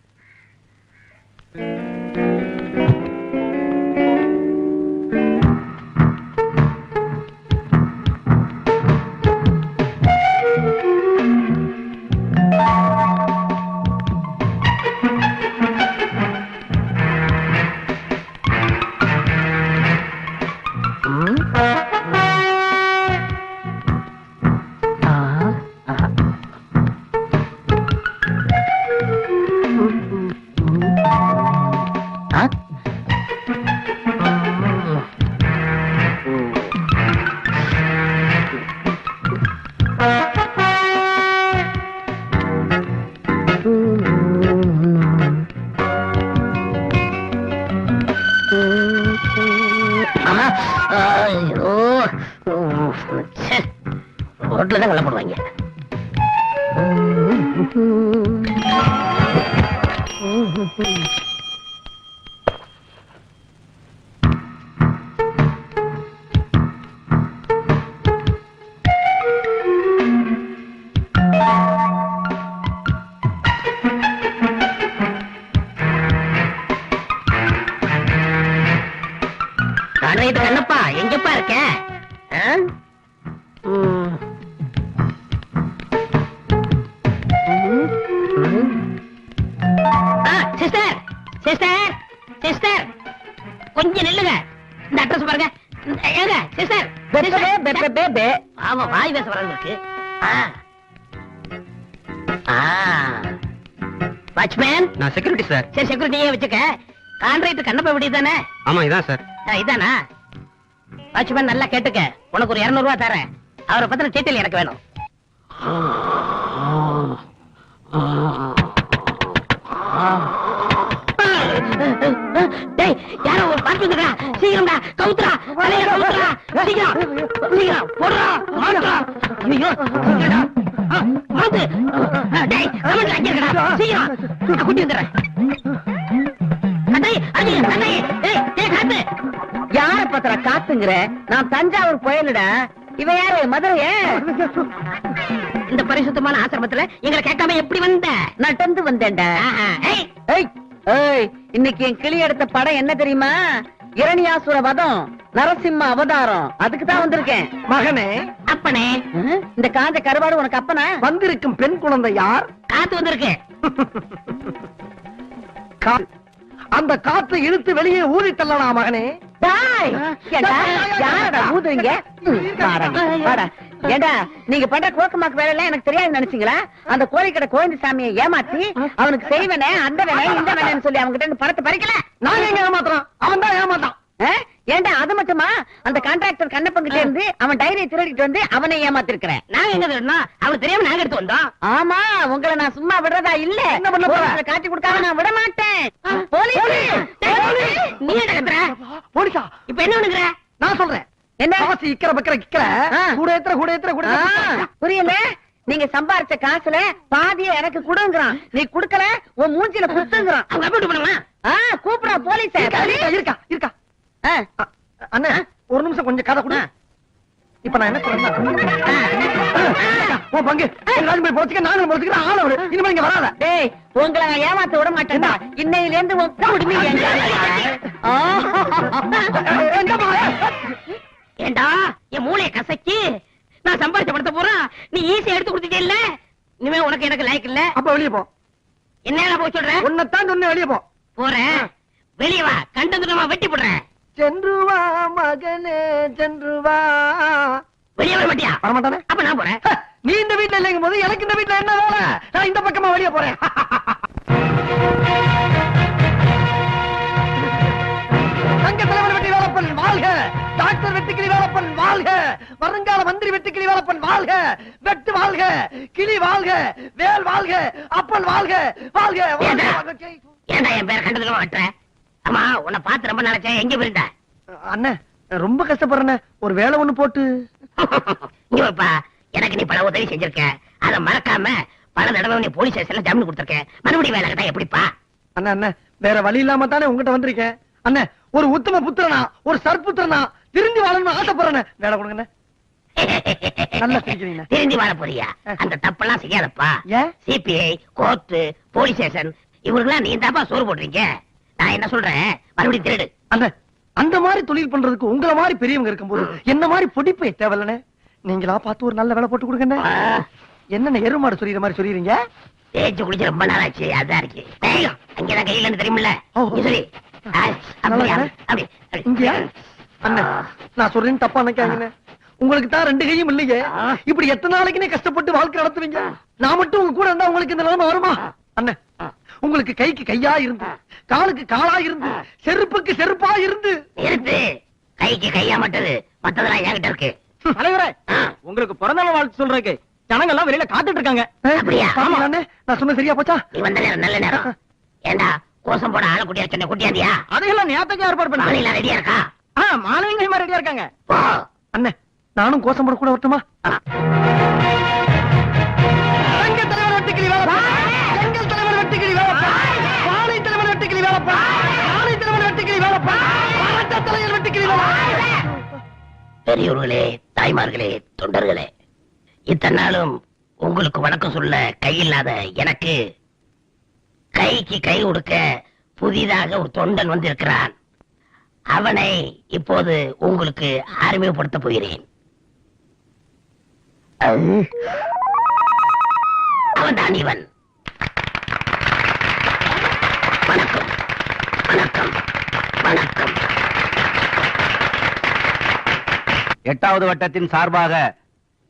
ரோட்ல தான் கலப்படுவாங்க. கண்ணப்பா, எங்கப்பா இருக்க? சிஸ்டர் சிஸ்டர் கொஞ்சம் நில்லுங்க. இந்த அட்ரஸ் பாருங்க. ஏங்க சிஸ்டர், ஆமா வாய் பேச வரது இருக்கு. வாட்ச்மேன், நான் செக்யூரிட்டி சார். சரி செக்யூரிட்டியே வச்சுக்க. கான்ட்ராக்டர் கண்ணப்ப விடி தானே? ஆமா இதான் சார். இதானா? வாட்ச்மேன் நல்லா கேட்டுக்க, உனக்கு ஒரு 200 ரூபாய் தரேன். அவரை பத்தின டீட்டெயில் எனக்கு வேணும். டேய், யாரோ ஒரு பாட்டு வந்துடா. சீக்கிரம்டா, கவுத்துடா, தலைய கவுத்துடா. சீக்கிரம் சீக்கிரம் போடுடா, மாட்டுடா. ஐயோ, சீக்கிரம்டா. மாத்து. டேய், கமெண்ட்ல அங்க இருக்கடா. சீக்கிரம் நான் கூட்டி வந்துறேன். அடே, அடே, அடே. டேய், டேய் காத்து. யார பத்திர காத்துங்கற? நான் தஞ்சாவூர் போயலடா. இவன் யாரு? மதுரைய? இந்த பரிசுத்தமான ஆசிரமத்துல எங்களை கேட்காம எப்படி வந்த? நடந்து வந்தேன்டா. ஏய், ஏய், ஏய், இன்னைக்கு என் கிளி எடுத்த படம் என்ன தெரியுமா? இரணியாசுர வதம், நரசிம்ம அவதாரம். அதுக்கு தான் வந்திருக்கேன். மகனே, அப்பனே, இந்த காஞ்ச கருவாடு உனக்கு அப்பனா? வந்திருக்கும் பெண் குழந்தை யார்? காத்து வந்திருக்கு. அந்த காற்றை இழுத்து வெளியே ஊறி தள்ளலாம் மகனே. டேய், ஏண்டா, யாரடா ஊதுறீங்க? வாடா. ஏண்டா, நீங்க பண்ற கோக்கமாக்கு வேலை எல்லாம் எனக்கு தெரியாது நினைச்சீங்களா? அந்த கோழிக்கடை கோவிந்த சாமியை ஏமாத்தி அவனுக்கு செய்வனே அந்த வேலை இந்த வேலைன்னு சொல்லி அவங்க கிட்ட பணத்தை பறிக்கல. நான் எங்க ஏமாத்துறான்? அவன் தான் ஏமாத்தான். ஏண்டா அது மட்டுமா? அந்த கான்ட்ராக்டர் கண்ணப்பங்கிட்ட இருந்து அவன் டைரியை திருடிட்டு வந்து அவனை ஏமாத்திருக்கிறேன். நாங்க எங்க திருடணும்? அவனுக்கு தெரியாம நாங்க எடுத்து வந்தோம். ஆமா, உங்களை நான் சும்மா விடுறதா இல்ல. என்ன பண்ண போற? காட்டி கொடுக்காம நான் விட மாட்டேன். போலீஸ், நீ என்ன கத்துற? போலீஸா? இப்ப என்ன பண்ணுகிற? நான் சொல்றேன். என்ன காசு இக்கற பக்கற கிக்கற கூட ஏத்துற புரியல? நீங்க சம்பாரிச்ச காசுல பாதிய எனக்கு கொடுங்கறான். நீ குடுக்கல உன் மூஞ்சில குத்துங்கறான். அவங்க அப்படி பண்ணுமா? கூப்பிடா போலீஸ். இருக்கா அண்ணா, ஒரு நிமிஷம் கொஞ்சம் கதை கொடு. இப்ப நான் என்ன சொல்றேன்? ஓ பங்கு எல்லாரும் போய் போச்சுக்க, நானும் போச்சுக்கிறேன். ஆள விடு, இனிமே இங்க வராத. டேய், உங்களை நான் ஏமாத்த விட மாட்டேன்டா. இன்னையில இருந்து உன் குடுமி ஏண்டா என் மூளைய கசக்கி நான் சம்பாதிச்ச படுத்த போறான். நீ ஈஸியா எடுத்து கொடுத்துட்டே இல்ல. இனிமே உனக்கு எனக்கு லைக் இல்ல. அப்ப வெளியே போ. என்ன போய் சொல்றேன்? உன்னைத்தான் சொன்ன, வெளியே போ. போறேன். வெளியே வா, கண்டதுமா வெட்டி போடுறேன். சென்று வா மகனே, சென்று வா. வெளியே வர மாட்டியா? வரமாட்டானே. அப்ப நான் போறேன். நீ இந்த வீட்டுல இல்லைங்கும் போது எனக்கு இந்த வீட்டுல என்ன வேலை? நான் இந்த பக்கமா வெளியே போறேன். சங்க தலைவர் வெற்றி வேலப்பன் வாழ்க, டாக்டர் வெட்டுக்கிளி வேலப்பன் வாழ்க, வருங்கால மந்திரி வெட்டுக்கிளி வேலப்பன் வாழ்க, வெட்டு வாழ்க, கிளி வாழ்க, வேல் வாழ்க, அப்பன் வாழ்க, வாழ்க. ஏண்டா என் பேரை கண்டதுமா வெட்டுற? ஆமா, உன்னை பார்த்து ரொம்ப நினைச்சேன். எங்க போயிருந்த? அண்ணன் ரொம்ப கஷ்டப்படுறேன், ஒரு வேலை ஒண்ணு போட்டு. இங்கப்பா, எனக்கு நீ பல உதவி செஞ்சிருக்க. அத மறக்காம பல தடவை நீ போலீஸ் ஸ்டேஷன்ல ஜாமீன் கொடுத்திருக்க. மறுபடியும் வேலை கேட்டா எப்படிப்பா? அண்ணா அண்ணா, வேற வழி இல்லாம தானே உங்ககிட்ட வந்திருக்கேன். அண்ணா, ஒரு உத்தம புத்திரனா, ஒரு சற்புத்திரனா திருந்தி வாழணும்னு ஆசைப்படுறேன். வேலை கொடுங்க. நல்லா சிரிக்கிறீங்க. திருந்தி வாழ போறியா? அந்த தப்பெல்லாம் செய்யாதப்பா. சிபிஐ, கோர்ட்டு, போலீஸ் ஸ்டேஷன் இவருக்கெல்லாம் நீ தாப்பா சோறு போடுறீங்க. நான் என்ன சொல்றேன், மறுபடியும் திருடு. அந்த மாதிரி தொழில் பண்றதுக்கு உங்களை மாதிரி பெரியவங்க இருக்கும்போது என்ன மாதிரி பொடிப்பை தேவையில்ல. நீங்களா பார்த்து ஒரு நல்ல வேலை போட்டு கொடுங்க. என்ன எருமாடு சொல்லிற மாதிரி சொல்லிடுறீங்க? தேய்ச்சி குடிச்சு ரொம்ப நாளாச்சு. அதான் இருக்கு. அங்கதான் கையில தெரியுமில்ல. சரி, இங்கயா? அண்ணா, நான் சொல்றேன்னு தப்பா நினைக்காதீங்க. உங்களுக்கு தான் 2 கையும் இல்லையே. இப்படி எத்தனை நாளைக்குனே கஷ்டப்பட்டு வாழ்க்கை நடத்துவீங்க? நான் மட்டும் உங்க கூட இருந்தா உங்களுக்கு இந்த நிலைமை வருமா? அண்ணா, உங்களுக்கு கைக்கு கையா இருந்து, காலுக்கு காலா இருந்து, செருப்புக்கு செருப்பா இருந்து. இருந்து கைக்கு கையா மட்டது, மத்ததெல்லாம் என்கிட்ட இருக்கு. தலைவரே, உங்களுக்கு பிறந்த நாள் வாழ்த்து சொல்றதுக்கு ஜனங்க எல்லாம் வெளியில காத்துட்டு இருக்காங்க. அப்படியா? நான் சொன்ன சரியா போச்சா? நீ வந்த நேரம் நல்ல நேரம். ஏண்டா கோசம் போட ஆள குட்டியா சொன்ன குட்டியாந்தியா? அதையெல்லாம் நேரத்துக்கு ஏற்பாடு பண்ண. மாலையில ரெடியா இருக்கா? மாணவிங்க ரெடியா இருக்காங்க. அண்ணே, நானும் கோசம் போட கூட வரட்டுமா? எங்கள் தலைவர் வெட்டுக்கிளி வேலப்பா, எங்கள் தலைவர் வெட்டுக்கிளி வேலப்பா, வாழை தலைவர் வெட்டுக்கிளி வேலப்பா, வாழை தலைவர் வெட்டுக்கிளி வேலப்பா, பரட்ட தலைவர் வெட்டுக்கிளி வேலப்பா. பெரியோர்களே, தாய்மார்களே, தொண்டர்களே, இத்தனை நாளும் உங்களுக்கு வணக்கம் சொல்ல கையில்லாத எனக்கு கைக்கு கை கொடுக்க புதிதாக ஒரு தொண்டன் வந்திருக்கிறான். அவனை இப்போது உங்களுக்கு அறிமுகப்படுத்த போகிறேன். அவன் தான் இவன். வணக்கம். வணக்கம் வணக்கம். 8வது வட்டத்தின் சார்பாக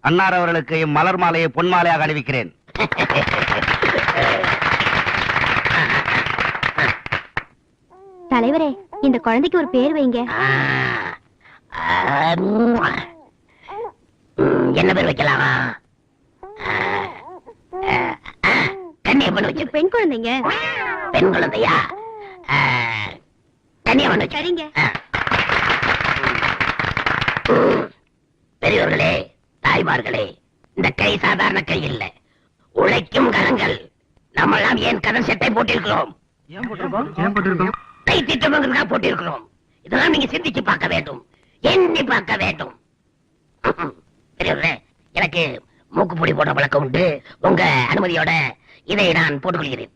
அன்னார் அவர்களுக்கு மலர் மாலையை பொன் மாலையாக அணிவிக்கிறேன். தலைவரே, இந்த குழந்தைக்கு ஒரு பேர் வைங்க. என்ன பேர் வைக்கலாமா? கன்னியம்மன் வச்சு. பெண் குழந்தைங்க. பெண் குழந்தையா? கன்னியம்மன் வச்சு. சரிங்க. பெரியோர்களே, தாய்மார்களே, இந்த கை சாதாரண கை இல்ல, உழைக்கும் கரங்கள். நம்மெல்லாம் ஏன் கதர் சட்டை போட்டிருக்கிறோம்? கை திட்டமாக போட்டிருக்கிறோம். இதெல்லாம் நீங்க சிந்திச்சு பார்க்க வேண்டும், எண்ணி பார்க்க வேண்டும். பெரியவர்களே, எனக்கு மூக்குப்பொடி போட பழக்கம் உண்டு. உங்க அனுமதியோட இதை நான் போட்டுக்கொள்கிறேன்.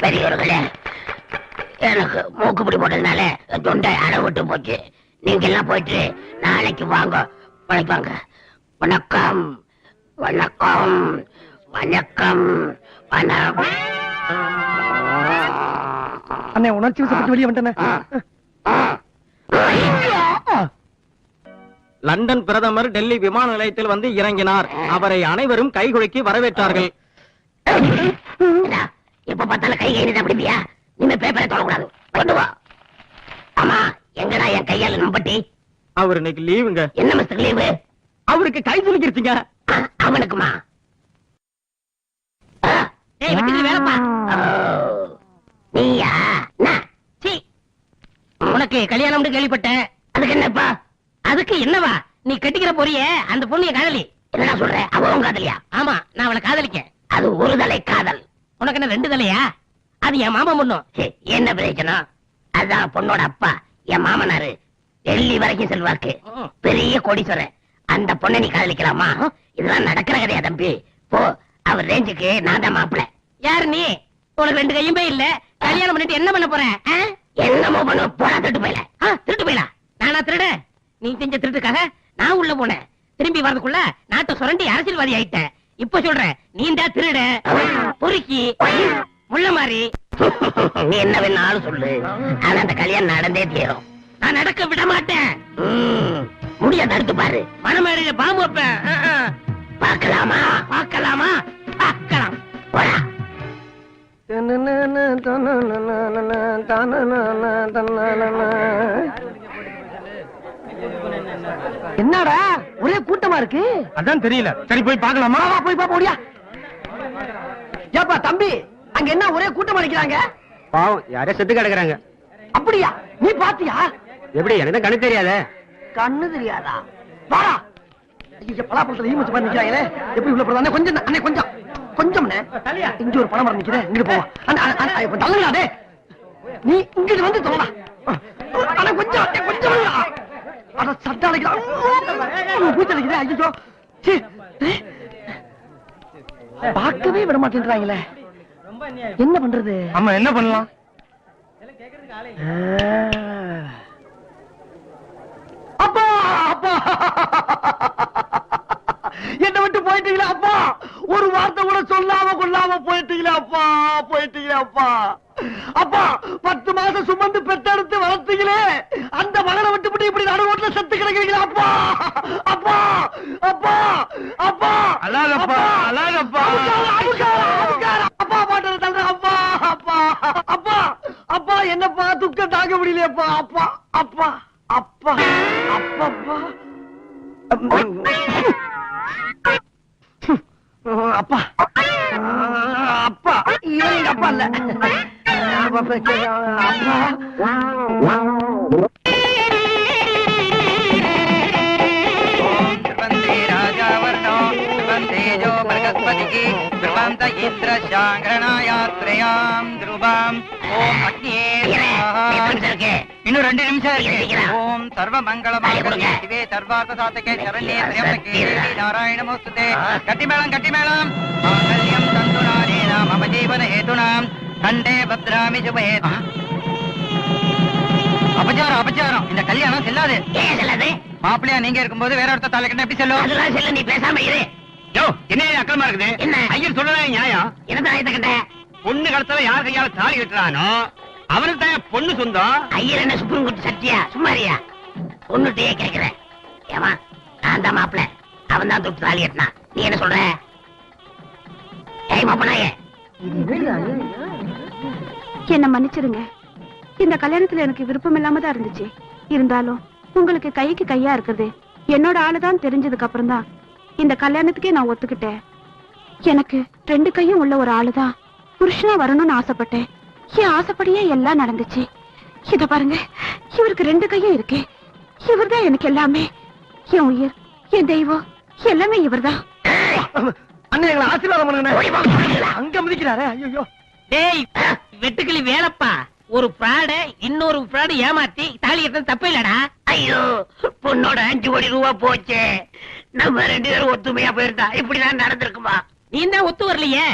பெரியவர்களே, எனக்கு மூக்குப்பொடி போட்டதுனால தொண்டை அடவிட்டு போச்சு. நீங்க எல்லாம் போயிட்டு நாளைக்கு வாங்க. வணக்கம் வணக்கம் வணக்கம் வணக்கம் வணக்கம். அண்ணே, உணர்ச்சி வசப்பட்டு வெளியே வந்துட்டேன். லண்டன் பிரதமர் டெல்லி விமான நிலையத்தில் வந்து இறங்கினார். அவரை அனைவரும் கைகுலுக்கி வரவேற்றார்கள். எப்ப பார்த்தாலும் கை அப்படியா? நீங்க பேப்பரை தொடக்கூடாது. கொண்டு வா. ஆமா, எங்கடா என் கையால நம்பட்டி? அவர் இன்னைக்கு லீவுங்க. என்ன மிஸ்டர் லீவு? அவருக்கு கை சுலுக்கிருச்சுங்க. அவனுக்குமா? வேலைப்பா. நீயா? உனக்கு கல்யாணம் கேள்விப்பட்டேன். அதுக்கு என்னப்பா? அதுக்கு என்னவா? நீ கட்டிக்கிற போறிய அந்த பொண்ணிய காதலி. என்ன சொல்ற? அவன் காதலியா? ஆமா, நான் அவளை காதலிக்கேன். அது ஒரு தலை காதல். உனக்கு என்ன 2 தலையா? அது என் மாமா பொண்ணும். என்ன பிரச்சனை? அதான் பொண்ணோட அப்பா என் மாமனாரு டெல்லி வரைக்கும் செல்வாக்கு, பெரிய கோடீஸ்வரன். அந்த பொண்ணை நீ காதலிக்கலாமா? இதெல்லாம் நடக்கிற கதையா தம்பி? போ, அவர் ரேஞ்சுக்கு நான் தான் மாப்பிள்ள. யாரு நீ? உனக்கு 2 கையுமே இல்ல. கல்யாணம் பண்ணிட்டு என்ன பண்ண போற? என்னமோ பண்ண போனா திருட்டு போயில. திருட்டு போயில? நானா திருட? நீ செஞ்ச திருட்டுக்காக நான் உள்ள போனேன். திரும்பி வரதுக்குள்ள நாட்டை சுரண்டி அரசியல்வாதி ஆயிட்டேன். இப்ப சொல்றேன், நீ தான் திருட, பொறுக்கி, முள்ள மாதிரி. நீ என்ன வேணாலும் சொல்லு, ஆனா அந்த கல்யாணம் நடந்தே தீரும். நான் நடக்க விட மாட்டேன். முடிய தடுத்து பாரு. மனமேடையில பாம்பு வைப்பேன். பார்க்கலாமா? பார்க்கலாமா? பார்க்கலாம். போடா. என்னடா ஒரே கூட்டமா இருக்கு? அதான் தெரியல. சரி, போய் பார்க்கலாமா? போய் பாப்போடியா. ஏப்பா தம்பி, அங்க என்ன ஒரே கூட்டமா நிக்கிறாங்க? பாவம், யாரே செத்து கிடக்குறாங்க. அப்படியா? நீ பாத்தியா? எப்படி? எனக்கு கண்ணு தெரியாத. கண்ணு தெரியாதா? வாடா. ஐயா, பலாப்பழத்துல ஈ மச்சு மாதிரி நிக்கிறாங்களே, எப்படி உள்ள போறதா? கொஞ்சம் அண்ணே, கொஞ்சம் இங்க ஒரு பணம் மரம் நிக்குதே, இங்க போவா. தள்ளுங்கடா. நீ இங்கிட்டு வந்து தொல்லா. அண்ணா கொஞ்சம் அட சட்டை அழைக்கிறா. பூச்சி அழைக்கிறேன். ஐயோ, பார்க்கவே விட மாட்டேன்றாங்களே, என்ன பண்றது? ஆமா, என்ன பண்ணலாம்? அப்பா அப்பா, என்ன விட்டு போயிட்டீங்களா அப்பா? ஒரு வார்த்தை கூட சொல்லாம கொள்ளாம போயிட்டீங்களா அப்பா? அப்பா அப்பா, 10 மாசம் சுமந்து பெத்தெடுத்து வளர்த்தீங்களே, அந்த மகனை விட்டு இப்படி நடு ரோட்ல செத்து கிடக்கிறீங்களா அப்பா? அப்பா அப்பா அப்பா, அழகப்பா, அழகப்பா. அப்பா பாட்டு தல்ற. அப்பா அப்பா அப்பா அப்பா, என்னப்பா துக்கம் தாங்க முடியலையப்பா? அப்பா அப்பா அப்பா அப்பா அப்பா அப்பா, இவன் எங்க அப்பா இல்ல. இன்னும் 2 நிமிஷம் இருக்கு. ஓம் சர்வ மங்களமாங்கல்யே சிவே சர்வார்த்த சாதகே சரண்யே த்ர்யம்பகே தேவி நாராயணமோஸ்துதே. கட்டி மேளம் மாங்கல்யம் தந்துநானேன மம ஜீவன ஹேதுனாம் கண்டே பத்ராமி சுபஹே. அபச்சாரம் அபச்சாரம், இந்த கல்யாணம் செல்லாது. ஏன் செல்லாது? மாப்பிள்ளையா நீங்க இருக்கும்போது வேற ஒருத்தர் தாலி கட்டினா எப்படி செல்லும்? அதெல்லாம் செல்ல, நீ பேசாம இரு. யோ, என்ன அக்கலமா இருக்குது? என்ன? ஐயர் சொல்லவே நியாயம். என்னதான் இதை கட்ட? பொண்ணு கடத்தல யார் கையால தாலி கட்டுறானோ அவனுக்கு தான் பொண்ணு சொந்தம். ஐயர் என்ன சுப்ரீம் கோர்ட் சட்டியா? சும்மாரியா? பொண்ணுகிட்டயே கேக்குறேன். ஏமா, நான் தான் மாப்பிள்ள, அவன் தான் தொட்டு தாலி கட்டினான். நீ என்ன சொல்ற? ஏய் மாப்பிள்ளையே, என்ன மன்னிச்சிருங்க. இந்த கல்யாணத்துல எனக்கு விருப்பம் இல்லாம தான் இருந்துச்சு. இருந்தாலும் உங்களுக்கு கைக்கு கையா இருக்குது என்னோட ஆளுதான் தெரிஞ்சதுக்கு அப்புறம் தான் இந்த கல்யாணத்துக்கே நான் ஒத்துக்கிட்டேன். எனக்கு 2 கையும் உள்ள ஒரு ஆளுதான் புருஷனா வரணும்னு ஆசைப்பட்டேன். என் ஆசைப்படியே எல்லாம் நடந்துச்சு. இத பாருங்க, இவருக்கு 2 கையும் இருக்கு. இவர்தான் எனக்கு எல்லாமே. என் உயிர், என் தெய்வம் எல்லாமே இவர்தான். அண்ணன் எங்களை ஆசீர்வாதம் பண்ணுங்க. அங்க மிதிக்கிறாரே. ஐயோ, டேய் வெட்டுக்கிளி வேலப்பா, ஒரு பிராட இன்னொரு பிராடு ஏமாத்தி தாலி கட்டது தப்பு இல்லடா. ஐயோ, பொண்ணோட 5 கோடி ரூபா போச்சே. நம்ம 2 பேரும் ஒத்துமையா போயிருந்தா இப்படிதான் நடந்திருக்குமா? நீ தான் ஒத்து வரலையே.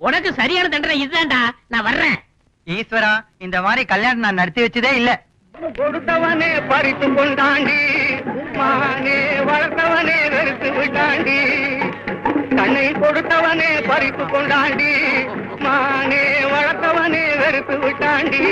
உனக்கு சரியான தண்டனை இதுதான்டா. நான் வர்றேன். ஈஸ்வரா, இந்த மாதிரி கல்யாணம் நான் நடத்தி வச்சதே இல்ல. கொடுத்தவனே பறித்து கொண்டாண்டி, மானே வளர்த்தவனே வெறுத்து விட்டாண்டி. கண்ணை கொடுத்தவனே பறித்து கொண்டாண்டி, மானே வளர்த்தவனே வெறுத்து விட்டாண்டி.